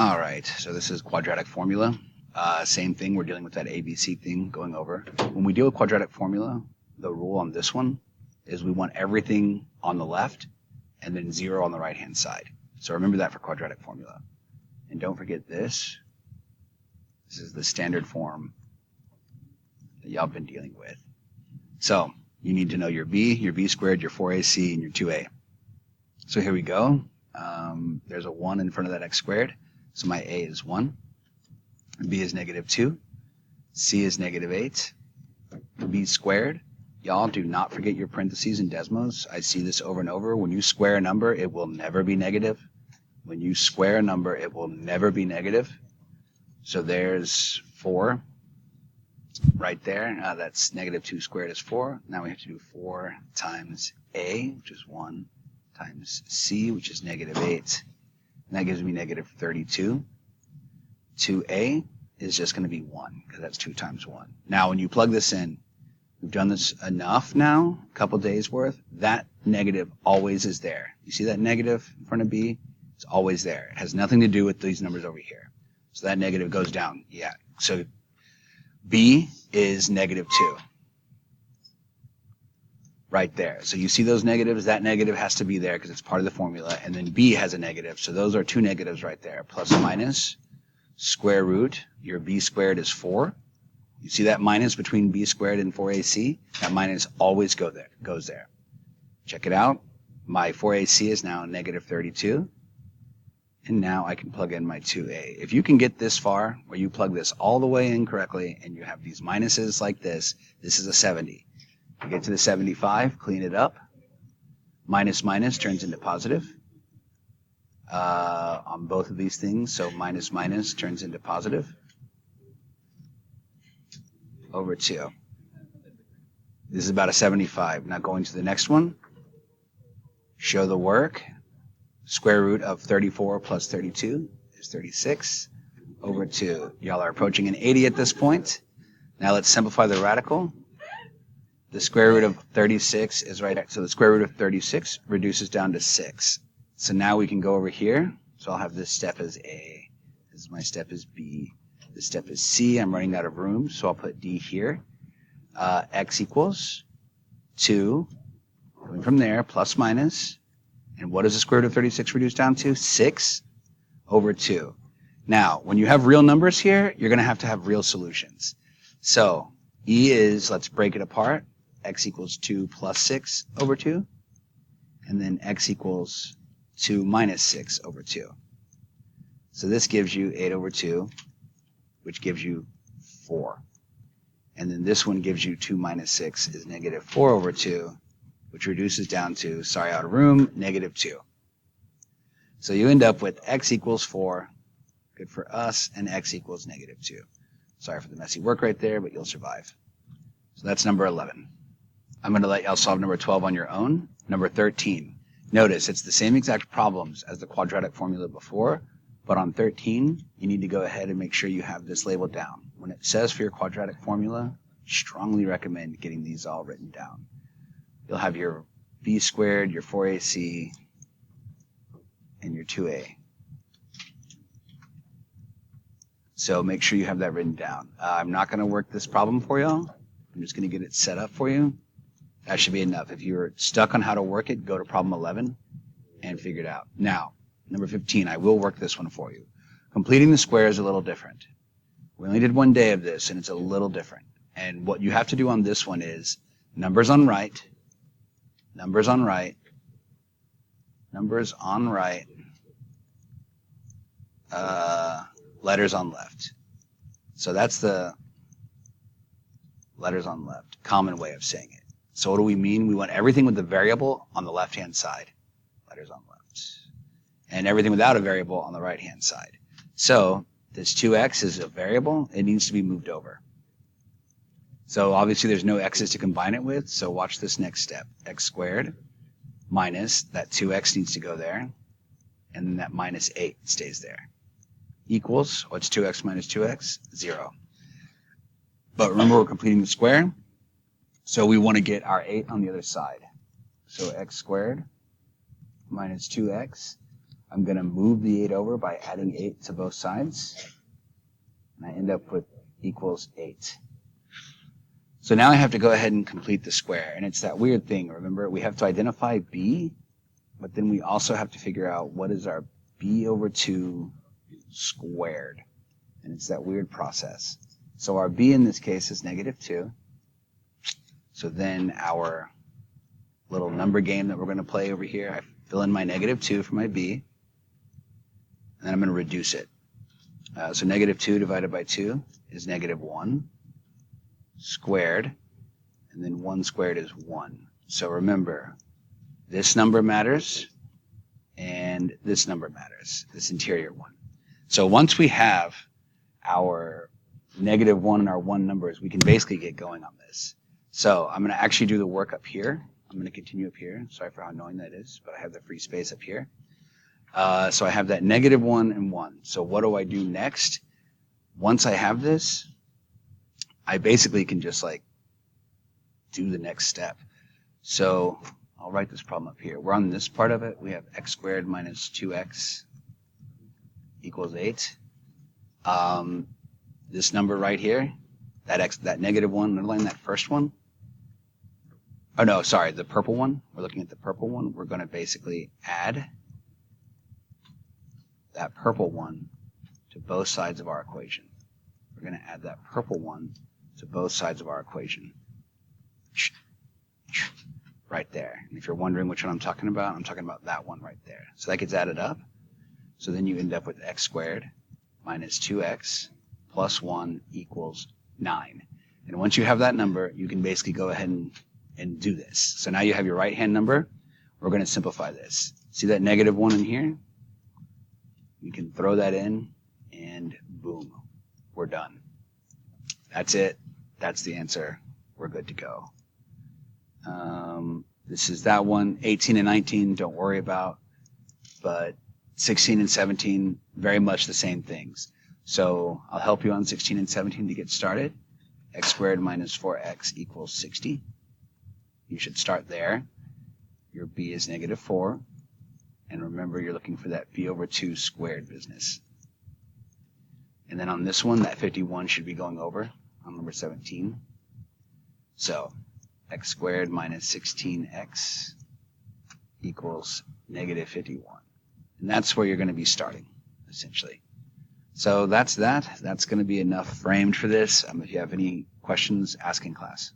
All right, so this is quadratic formula. Same thing, we're dealing with that ABC thing going over. When we deal with quadratic formula, the rule on this one is we want everything on the left and then 0 on the right-hand side. So remember that for quadratic formula. And don't forget this. This is the standard form that y'all been dealing with. So you need to know your b squared, your 4ac, and your 2a. So here we go. There's a 1 in front of that x squared. So my a is 1. B is -2. C is -8. B squared. Y'all do not forget your parentheses and desmos. I see this over and over. When you square a number, it will never be negative. When you square a number, it will never be negative. So there's 4 right there. That's -2 squared is 4. Now we have to do 4 times a, which is 1, times c, which is -8. And that gives me -32. 2a is just going to be 1, because that's 2 times 1. Now, when you plug this in, we've done this enough now, a couple days worth, that negative always is there. You see that negative in front of b? It's always there. It has nothing to do with these numbers over here. So that negative goes down. Yeah. So b is -2. Right there. So you see those negatives? That negative has to be there because it's part of the formula. And then b has a negative. So those are 2 negatives right there. Plus or minus square root. Your b squared is 4. You see that minus between b squared and 4ac? That minus always goes there. Check it out. My 4ac is now -32. And now I can plug in my 2a. If you can get this far, where you plug this all the way in correctly, and you have these minuses like this is a 70. You get to the 75, clean it up. Minus minus turns into positive on both of these things. So minus minus turns into positive over 2. This is about a 75. Now going to the next one. Show the work. Square root of 34 plus 32 is 36 over 2. Y'all are approaching an 80 at this point. Now let's simplify the radical. The square root of 36 is right there. So the square root of 36 reduces down to 6. So now we can go over here. So I'll have this step as A. My step is B. This step is C. I'm running out of room, so I'll put D here. X equals 2. Going from there, plus minus. And what does the square root of 36 reduce down to? 6 over 2. Now, when you have real numbers here, you're going to have real solutions. So E is, let's break it apart. X equals 2 plus 6 over 2. And then X equals 2 minus 6 over 2. So this gives you 8 over 2, which gives you 4. And then this one gives you 2 minus 6 is -4 over 2, which reduces down to, sorry, out of room, -2. So you end up with X equals 4, good for us, and X equals -2. Sorry for the messy work right there, but you'll survive. So that's number 11. I'm going to let y'all solve number 12 on your own. Number 13. Notice it's the same exact problems as the quadratic formula before, but on 13, you need to go ahead and make sure you have this labeled down. When it says for your quadratic formula, strongly recommend getting these all written down. You'll have your b squared, your 4ac, and your 2a. So make sure you have that written down. I'm not going to work this problem for y'all. I'm just going to get it set up for you. That should be enough. If you're stuck on how to work it, go to problem 11 and figure it out. Now, number 15, I will work this one for you. Completing the square is a little different. We only did one day of this, and it's a little different. And what you have to do on this one is numbers on right, numbers on right, numbers on right, letters on left. So that's the letters on left, common way of saying it. So what do we mean? We want everything with the variable on the left-hand side, letters on left, and everything without a variable on the right-hand side. So this 2x is a variable. It needs to be moved over. So obviously there's no x's to combine it with, so watch this next step. X squared minus that 2x needs to go there, and then that minus 8 stays there. Equals, what's 2x minus 2x? 0. But remember, we're completing the square, so we want to get our 8 on the other side. So x squared minus 2x. I'm going to move the 8 over by adding 8 to both sides. And I end up with equals 8. So now I have to go ahead and complete the square. And it's that weird thing, remember? We have to identify b, but then we also have to figure out what is our b over 2 squared. And it's that weird process. So our b in this case is -2. So then our little number game that we're going to play over here, I fill in my -2 for my b, and then I'm going to reduce it. So -2 divided by 2 is -1 squared, and then 1 squared is 1. So remember, this number matters, and this number matters, this interior one. So once we have our -1 and our 1 numbers, we can basically get going on this. So I'm going to actually do the work up here. I'm going to continue up here. Sorry for how annoying that is, but I have the free space up here. So I have that -1 and 1. So what do I do next? Once I have this, I basically can just like do the next step. So I'll write this problem up here. We're on this part of it. We have x squared minus 2x equals 8. This number right here, that -1, underline that first one. Oh no, sorry, the purple one. We're looking at the purple one. We're going to basically add that purple one to both sides of our equation. We're going to add that purple one to both sides of our equation. Right there. And if you're wondering which one I'm talking about that one right there. So that gets added up. So then you end up with x squared minus 2x plus 1 equals 9. And once you have that number, you can basically go ahead and do this. So now you have your right-hand number. We're going to simplify this. See that -1 in here? You can throw that in, and boom, we're done. That's it. That's the answer. We're good to go. This is that one. 18 and 19, don't worry about. But 16 and 17, very much the same things. So I'll help you on 16 and 17 to get started. X squared minus 4x equals 60. You should start there. Your b is -4. And remember, you're looking for that b over 2 squared business. And then on this one, that 51 should be going over on number 17. So x squared minus 16x equals -51. And that's where you're going to be starting, essentially. So that's that. That's going to be enough framed for this. If you have any questions, ask in class.